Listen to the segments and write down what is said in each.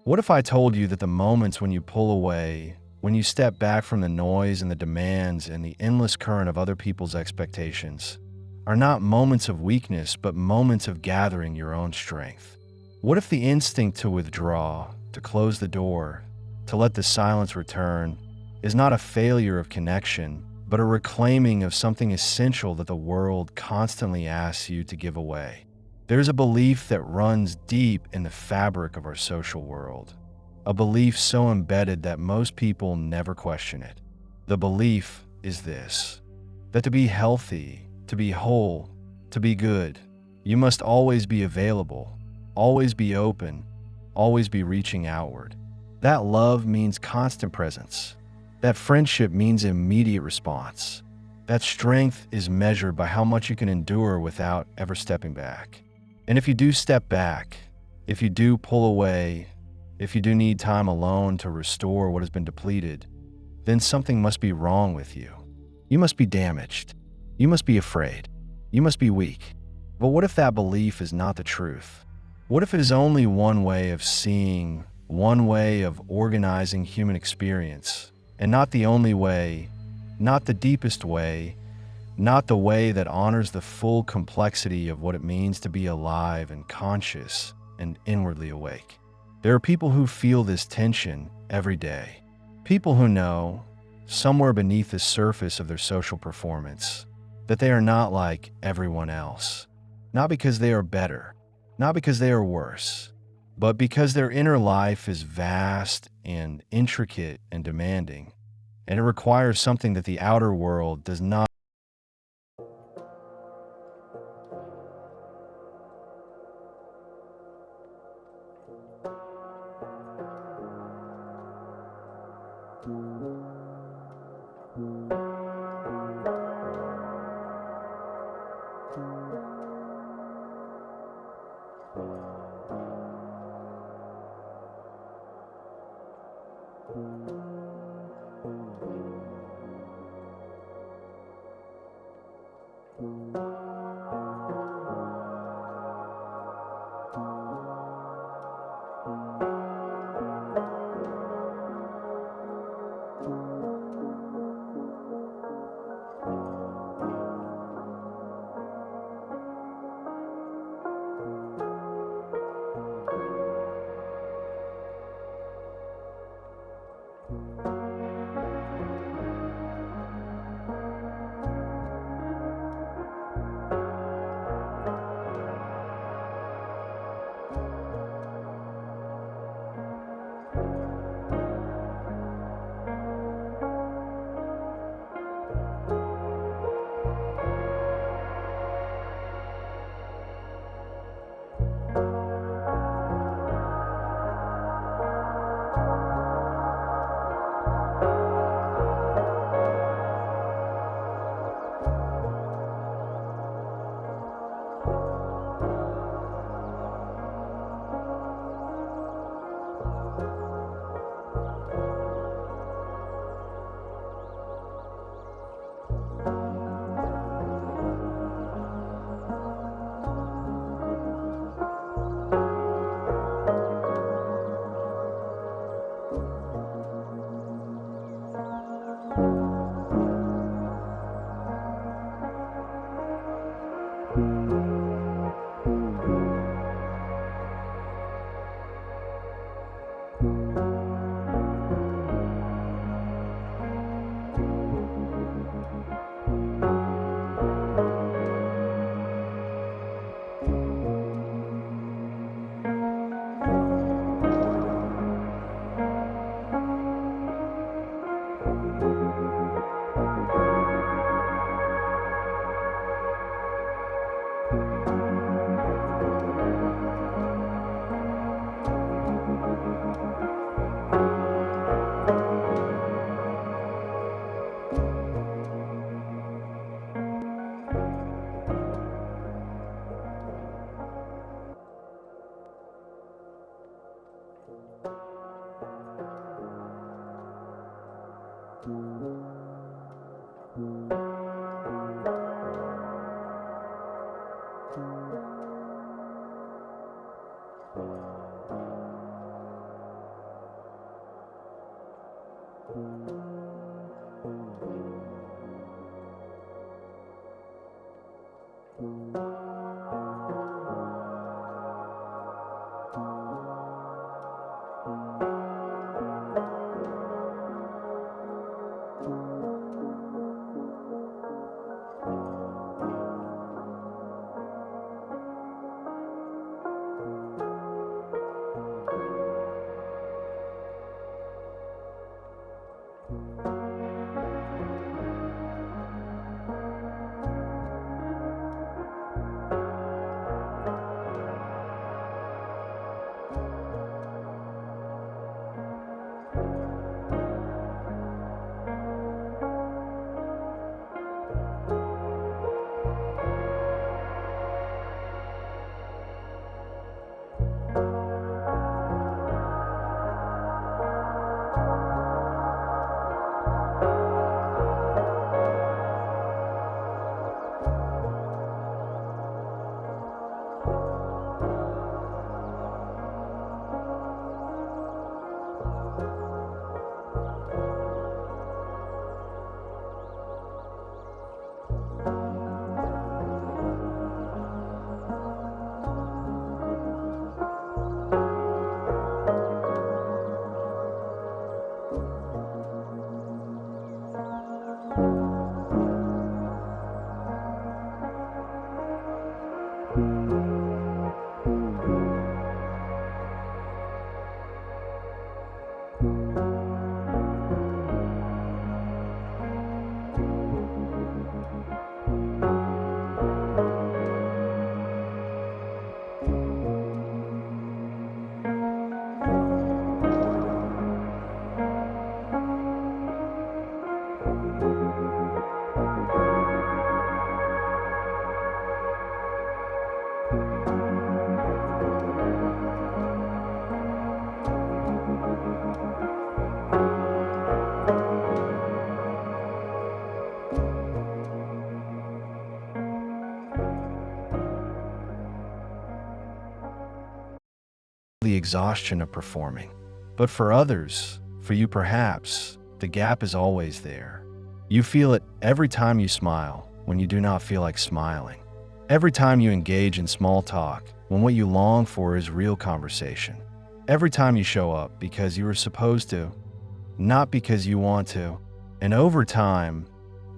What if I told you that the moments when you pull away, when you step back from the noise and the demands and the endless current of other people's expectations, are not moments of weakness, but moments of gathering your own strength? What if the instinct to withdraw, to close the door, to let the silence return, is not a failure of connection, but a reclaiming of something essential that the world constantly asks you to give away? There's a belief that runs deep in the fabric of our social world, a belief so embedded that most people never question it. The belief is this: that to be healthy, to be whole, to be good, you must always be available, always be open, always be reaching outward. That love means constant presence. That friendship means immediate response. That strength is measured by how much you can endure without ever stepping back. And if you do step back, if you do pull away, if you do need time alone to restore what has been depleted, then something must be wrong with you. You must be damaged. You must be afraid. You must be weak. But what if that belief is not the truth? What if it is only one way of seeing, one way of organizing human experience, and not the only way, not the deepest way, not the way that honors the full complexity of what it means to be alive and conscious and inwardly awake? There are people who feel this tension every day. People who know, somewhere beneath the surface of their social performance, that they are not like everyone else. Not because they are better, not because they are worse, but because their inner life is vast and intricate and demanding, and it requires something that the outer world does not. The exhaustion of performing. But for others, for you perhaps, the gap is always there. You feel it every time you smile when you do not feel like smiling. Every time you engage in small talk when what you long for is real conversation. Every time you show up because you were supposed to, not because you want to. And over time,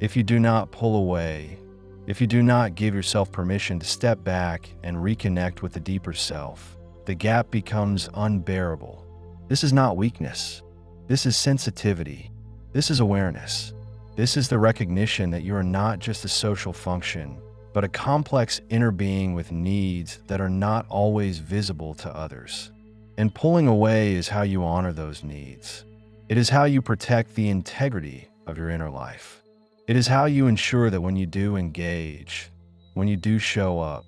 if you do not pull away, if you do not give yourself permission to step back and reconnect with the deeper self, the gap becomes unbearable. This is not weakness. This is sensitivity. This is awareness. This is the recognition that you are not just a social function, but a complex inner being with needs that are not always visible to others. And pulling away is how you honor those needs. It is how you protect the integrity of your inner life. It is how you ensure that when you do engage, when you do show up,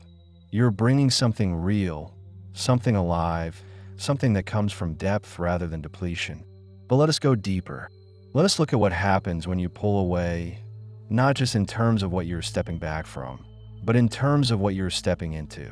you're bringing something real, something alive, something that comes from depth rather than depletion. But let us go deeper. Let us look at what happens when you pull away, not just in terms of what you're stepping back from, but in terms of what you're stepping into.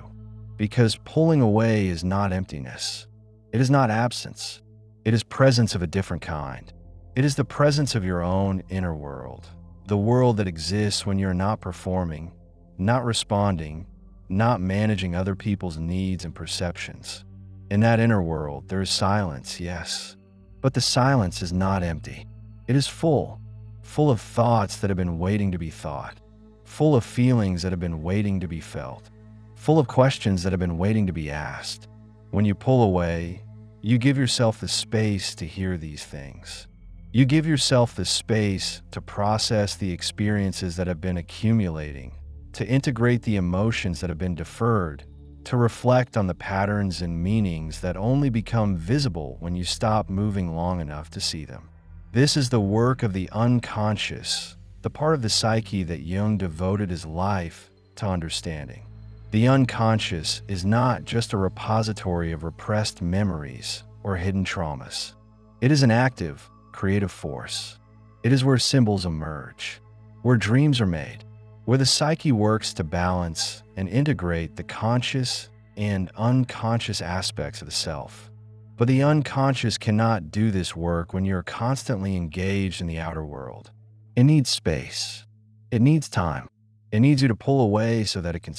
Because pulling away is not emptiness. It is not absence. It is presence of a different kind. It is the presence of your own inner world, the world that exists when you're not performing, not responding, not managing other people's needs and perceptions. In that inner world, there is silence, yes, but the silence is not empty. It is full of thoughts that have been waiting to be thought, full of feelings that have been waiting to be felt, full of questions that have been waiting to be asked. When you pull away, you give yourself the space to hear these things. You give yourself the space to process the experiences that have been accumulating, to integrate the emotions that have been deferred, to reflect on the patterns and meanings that only become visible when you stop moving long enough to see them. This is the work of the unconscious, the part of the psyche that Jung devoted his life to understanding. The unconscious is not just a repository of repressed memories or hidden traumas. It is an active, creative force. It is where symbols emerge, where dreams are made, where the psyche works to balance and integrate the conscious and unconscious aspects of the self. But the unconscious cannot do this work when you're constantly engaged in the outer world. It needs space. It needs time. It needs you to pull away so that it can.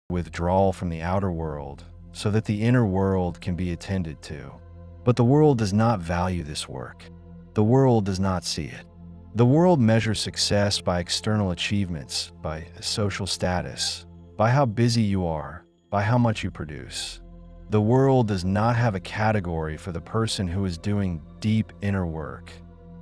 Withdrawal from the outer world so that the inner world can be attended to. But the world does not value this work. The world does not see it. The world measures success by external achievements, by social status, by how busy you are, by how much you produce. The world does not have a category for the person who is doing deep inner work,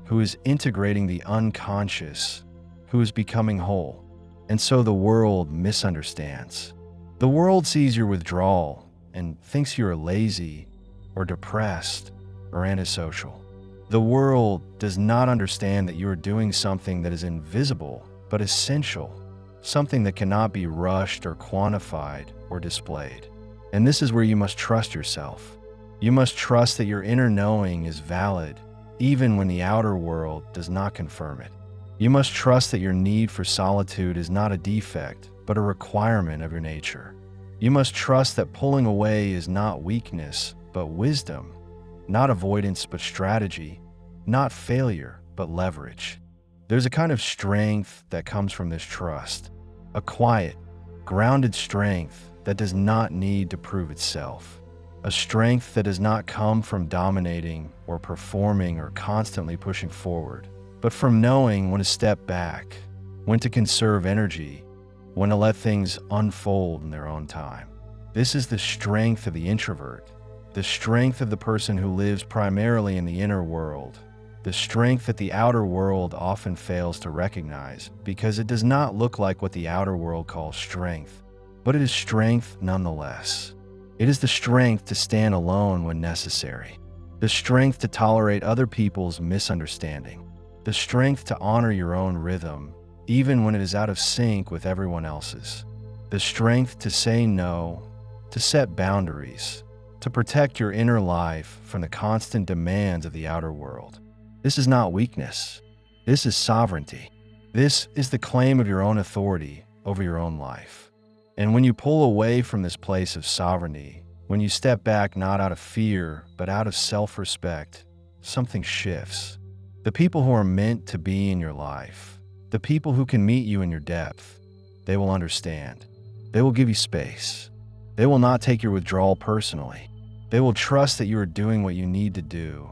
who is integrating the unconscious, who is becoming whole. And so the world misunderstands. The world sees your withdrawal and thinks you are lazy or depressed or antisocial. The world does not understand that you are doing something that is invisible but essential, something that cannot be rushed or quantified or displayed. And this is where you must trust yourself. You must trust that your inner knowing is valid, even when the outer world does not confirm it. You must trust that your need for solitude is not a defect, but a requirement of your nature. You must trust that pulling away is not weakness, but wisdom, not avoidance, but strategy, not failure, but leverage. There's a kind of strength that comes from this trust, a quiet, grounded strength that does not need to prove itself, a strength that does not come from dominating or performing or constantly pushing forward, but from knowing when to step back, when to conserve energy, when to let things unfold in their own time. This is the strength of the introvert, the strength of the person who lives primarily in the inner world, the strength that the outer world often fails to recognize because it does not look like what the outer world calls strength, but it is strength nonetheless. It is the strength to stand alone when necessary, the strength to tolerate other people's misunderstanding, the strength to honor your own rhythm, even when it is out of sync with everyone else's, the strength to say no, to set boundaries, to protect your inner life from the constant demands of the outer world. This is not weakness. This is sovereignty. This is the claim of your own authority over your own life. And when you pull away from this place of sovereignty, when you step back not out of fear, but out of self-respect, something shifts. The people who are meant to be in your life, the people who can meet you in your depth, they will understand. They will give you space. They will not take your withdrawal personally. They will trust that you are doing what you need to do,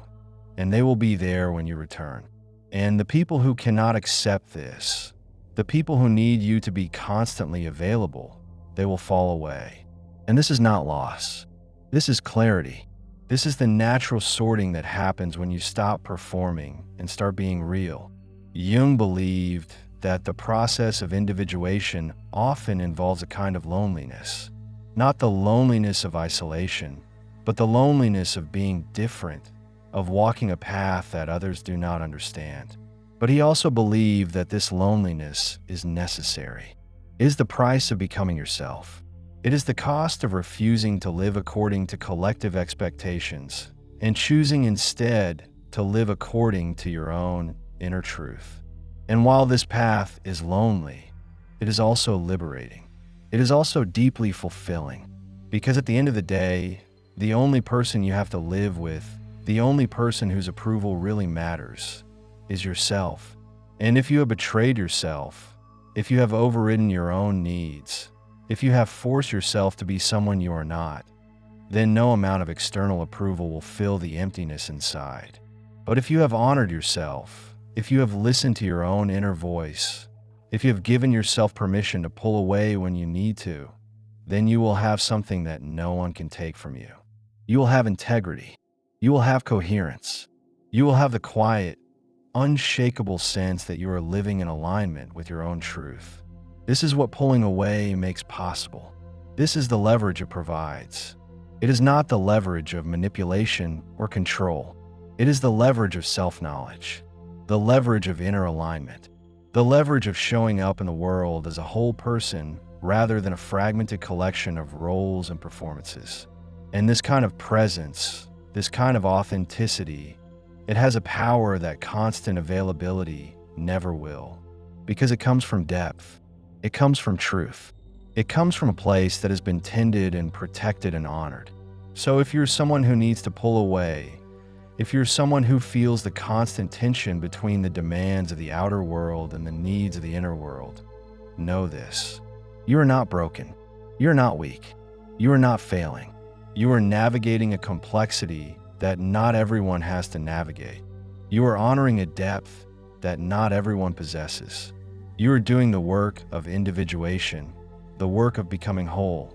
and they will be there when you return. And the people who cannot accept this, the people who need you to be constantly available, they will fall away. And this is not loss. This is clarity. This is the natural sorting that happens when you stop performing and start being real. Jung believed that the process of individuation often involves a kind of loneliness. Not the loneliness of isolation, but the loneliness of being different, of walking a path that others do not understand. But he also believed that this loneliness is necessary. It is the price of becoming yourself. It is the cost of refusing to live according to collective expectations and choosing instead to live according to your own inner truth. And while this path is lonely, it is also liberating. It is also deeply fulfilling, because at the end of the day, the only person you have to live with, the only person whose approval really matters, is yourself. And if you have betrayed yourself, if you have overridden your own needs, if you have forced yourself to be someone you are not, then no amount of external approval will fill the emptiness inside. But if you have honored yourself, if you have listened to your own inner voice, if you have given yourself permission to pull away when you need to, then you will have something that no one can take from you. You will have integrity. You will have coherence. You will have the quiet, unshakable sense that you are living in alignment with your own truth. This is what pulling away makes possible. This is the leverage it provides. It is not the leverage of manipulation or control. It is the leverage of self-knowledge, the leverage of inner alignment, the leverage of showing up in the world as a whole person rather than a fragmented collection of roles and performances. And this kind of presence, this kind of authenticity, it has a power that constant availability never will, because it comes from depth. It comes from truth. It comes from a place that has been tended and protected and honored. So if you're someone who needs to pull away, if you're someone who feels the constant tension between the demands of the outer world and the needs of the inner world, know this. You are not broken. You are not weak. You are not failing. You are navigating a complexity that not everyone has to navigate. You are honoring a depth that not everyone possesses. You are doing the work of individuation, the work of becoming whole,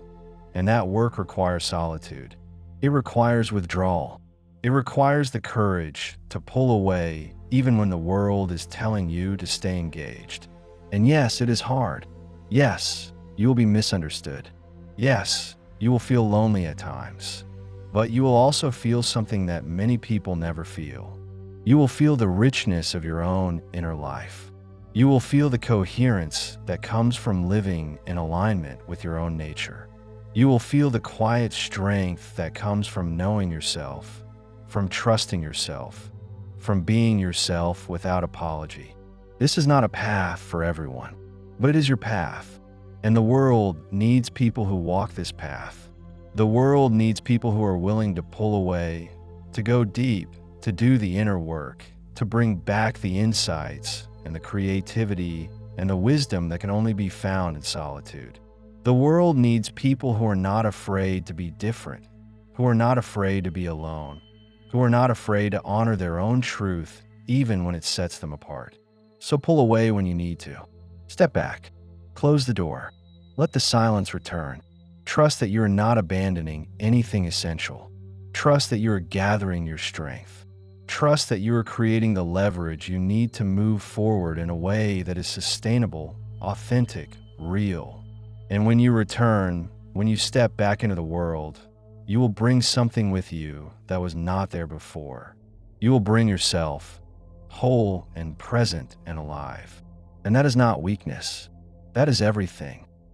and that work requires solitude. It requires withdrawal. It requires the courage to pull away even when the world is telling you to stay engaged. And yes, it is hard. Yes, you will be misunderstood. Yes, you will feel lonely at times. But you will also feel something that many people never feel. You will feel the richness of your own inner life. You will feel the coherence that comes from living in alignment with your own nature. You will feel the quiet strength that comes from knowing yourself, from trusting yourself, from being yourself without apology. This is not a path for everyone, but it is your path. And the world needs people who walk this path. The world needs people who are willing to pull away, to go deep, to do the inner work, to bring back the insights and the creativity and the wisdom that can only be found in solitude. The world needs people who are not afraid to be different, who are not afraid to be alone, who are not afraid to honor their own truth even when it sets them apart. So pull away when you need to. Step back. Close the door. Let the silence return. Trust that you are not abandoning anything essential. Trust that you are gathering your strength. Trust that you are creating the leverage you need to move forward in a way that is sustainable, authentic, real. And when you return, when you step back into the world, you will bring something with you that was not there before. You will bring yourself whole and present and alive. And that is not weakness. That is everything.